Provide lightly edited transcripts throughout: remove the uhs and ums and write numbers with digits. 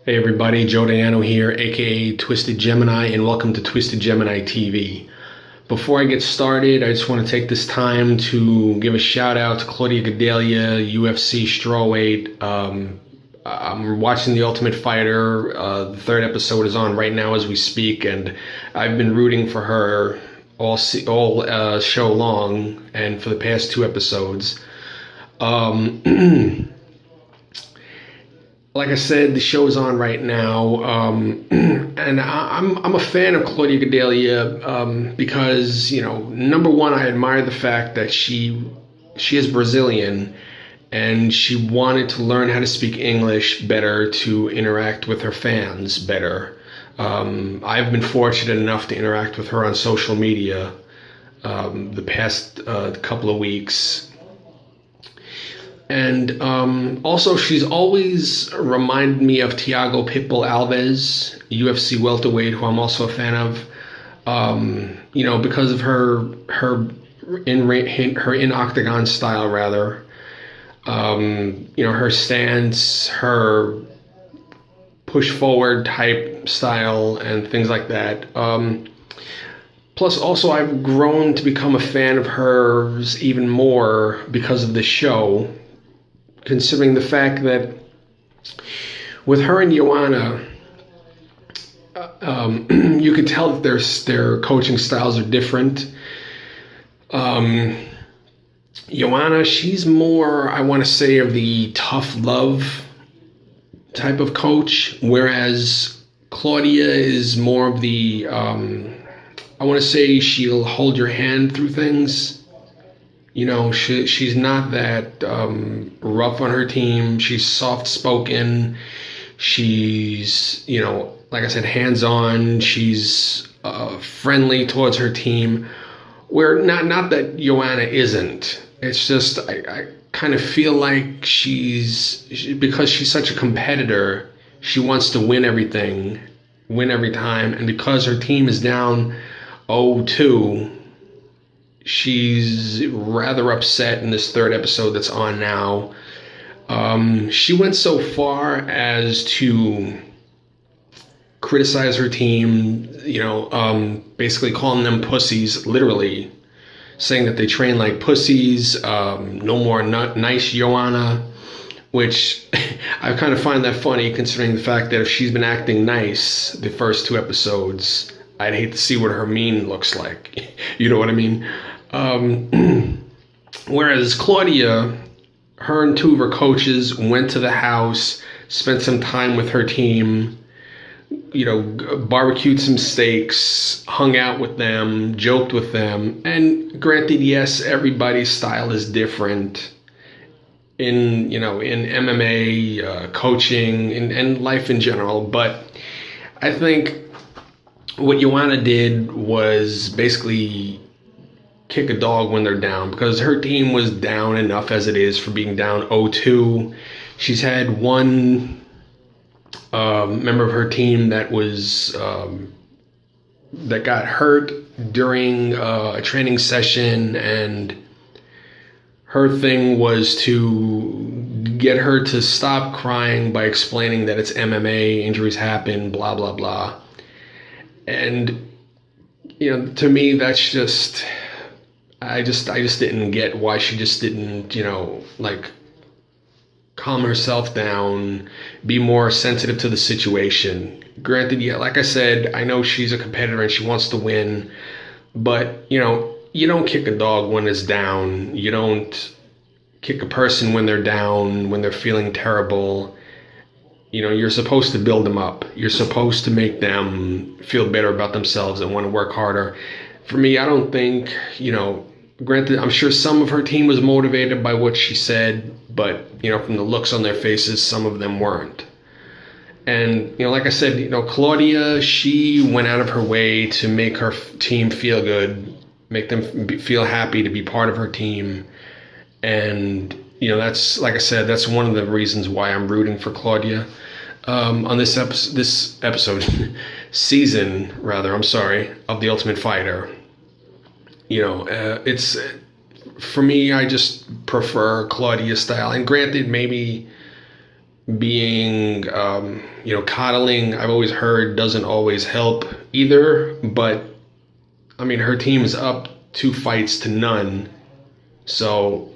Hey everybody, Joe Diano here, aka Twisted Gemini, and welcome to Twisted Gemini TV. Before I get started, I just want to take this time to give a shout out to Claudia Gadelha, UFC strawweight. I'm watching The Ultimate Fighter. The third episode is on right now as we speak, and I've been rooting for her all show long, and for the past two episodes. Like I said, the show is on right now, and I'm a fan of Claudia Gadelha because, number one, I admire the fact that she is Brazilian, and she wanted to learn how to speak English better to interact with her fans better. I've been fortunate enough to interact with her on social media the past couple of weeks. And also, she's always reminded me of Thiago Pitbull Alves, UFC welterweight, who I'm also a fan of. Because of her in octagon style, rather. Her stance, her push forward type style, and things like that. Plus, also, I've grown to become a fan of hers even more because of the show. Considering the fact that with her and Joanna, you could tell that their coaching styles are different. Joanna, she's more, I want to say, of the tough love type of coach, whereas Claudia is more of the, I want to say, she'll hold your hand through things. She's not that rough on her team. She's soft-spoken. She's, like I said, hands-on. She's friendly towards her team. Where not that Joanna isn't. It's just I kind of feel like because she's such a competitor, she wants to win everything, win every time, and because her team is down 0-2. She's rather upset in this third episode that's on now. She went so far as to criticize her team, basically calling them pussies, literally saying that they train like pussies, no more nice Joanna, which I kind of find that funny considering the fact that if she's been acting nice the first two episodes, I'd hate to see what her mean looks like. You know what I mean? Whereas Claudia, her and two of her coaches went to the house, spent some time with her team, barbecued some steaks, hung out with them, joked with them. And granted, yes, everybody's style is different in MMA, coaching, and life in general. But I think what Joanna did was basically kick a dog when they're down, because her team was down enough as it is for being down 0-2. She's had one member of her team that was that got hurt during a training session, and her thing was to get her to stop crying by explaining that it's MMA, injuries happen, blah blah blah. And to me, that's just, I just didn't get why she just didn't, calm herself down, be more sensitive to the situation. Granted, yeah, like I said, I know she's a competitor and she wants to win, but, you don't kick a dog when it's down. You don't kick a person when they're down, when they're feeling terrible. You're supposed to build them up. You're supposed to make them feel better about themselves and want to work harder. For me, I don't think, granted, I'm sure some of her team was motivated by what she said, but, from the looks on their faces, some of them weren't. And, like I said, Claudia, she went out of her way to make her team feel good, make them feel happy to be part of her team. And, that's, like I said, that's one of the reasons why I'm rooting for Claudia. On this episode, season, rather, of The Ultimate Fighter. It's, for me, I just prefer Claudia's style. And granted, maybe being, coddling, I've always heard doesn't always help either. But I mean, her team's up 2 fights to none. So,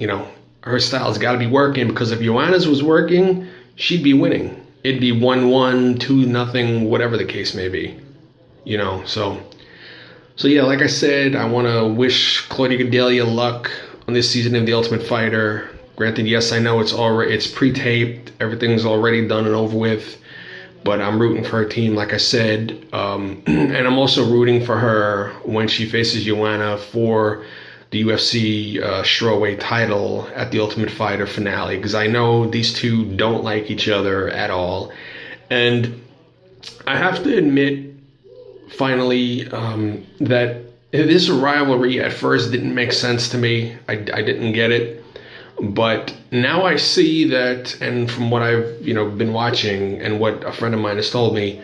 her style's got to be working, because if Joanna's was working, she'd be winning. It'd be 1-1, 2-0, whatever the case may be. So yeah, like I said, I want to wish Claudia Gadelha luck on this season of The Ultimate Fighter. Granted, yes, I know it's pre-taped, everything's already done and over with, but I'm rooting for her team, like I said, and I'm also rooting for her when she faces Joanna for the UFC strawweight title at the Ultimate Fighter finale, because I know these two don't like each other at all. And I have to admit, finally, that this rivalry at first didn't make sense to me. I didn't get it. But now I see that, and from what I've been watching and what a friend of mine has told me,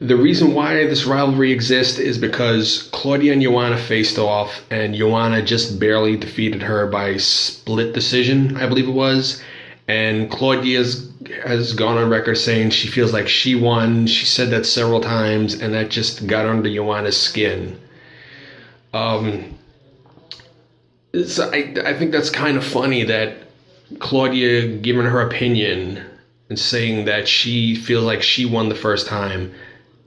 the reason why this rivalry exists is because Claudia and Joanna faced off, and Joanna just barely defeated her by split decision, I believe it was. And Claudia has gone on record saying she feels like she won. She said that several times, and that just got under Joanna's skin. So I think that's kind of funny that Claudia giving her opinion and saying that she feels like she won the first time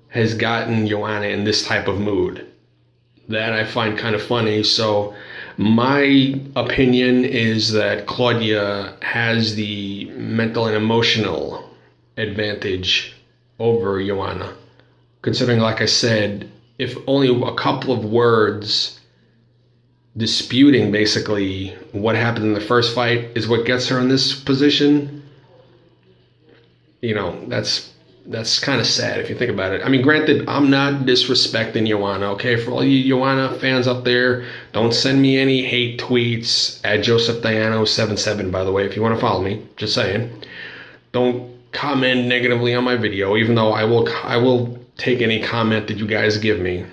has gotten Joanna in this type of mood. That I find kind of funny. So my opinion is that Claudia has the mental and emotional advantage over Joanna. Considering, like I said, if only a couple of words disputing basically what happened in the first fight is what gets her in this position, that's kind of sad if you think about it. I mean, granted, I'm not disrespecting Joanna, okay? For all you Joanna fans out there, don't send me any hate tweets at JosephDiano77, by the way, if you want to follow me. Just saying. Don't comment negatively on my video, even though I will take any comment that you guys give me.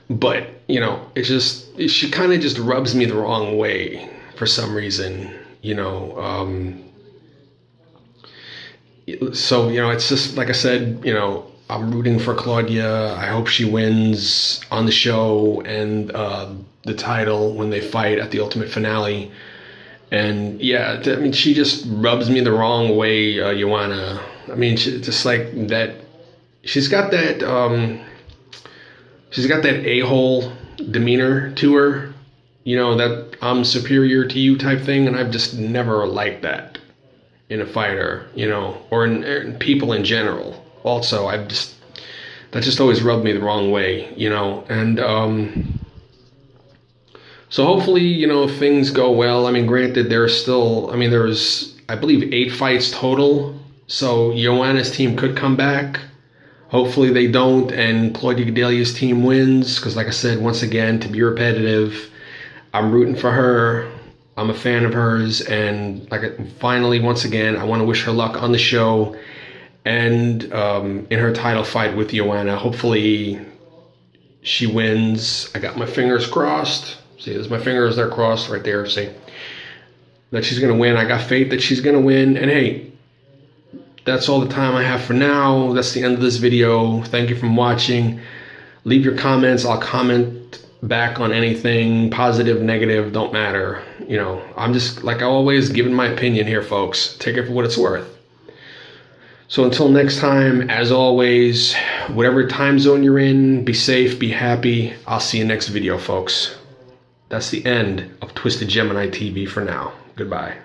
But, she kind of just rubs me the wrong way for some reason, So, it's just, like I said, I'm rooting for Claudia. I hope she wins on the show and the title when they fight at the Ultimate Finale. And, yeah, I mean, she just rubs me the wrong way, Joanna. I mean, just like that, she's got that a-hole demeanor to her, that I'm superior to you type thing, and I've just never liked that in a fighter, or in people in general. Also, that just always rubbed me the wrong way, and so hopefully, things go well. I mean, granted, there's I believe 8 fights total, so Joanna's team could come back. Hopefully they don't, and Claudia Gadelha's team wins, because like I said, once again, to be repetitive, I'm rooting for her. I'm a fan of hers, and finally, once again, I want to wish her luck on the show and in her title fight with Joanna. Hopefully she wins. I got my fingers crossed. See, there's my fingers, they're crossed right there. See, that she's going to win. I got faith that she's going to win, and hey, that's all the time I have for now. That's the end of this video. Thank you for watching. Leave your comments. I'll comment back on anything, positive, negative, don't matter. I'm just, like I always, giving my opinion here, folks. Take it for what it's worth. So until next time, as always, whatever time zone you're in, be safe, be happy. I'll see you next video, folks. That's the end of Twisted Gemini TV for now. Goodbye.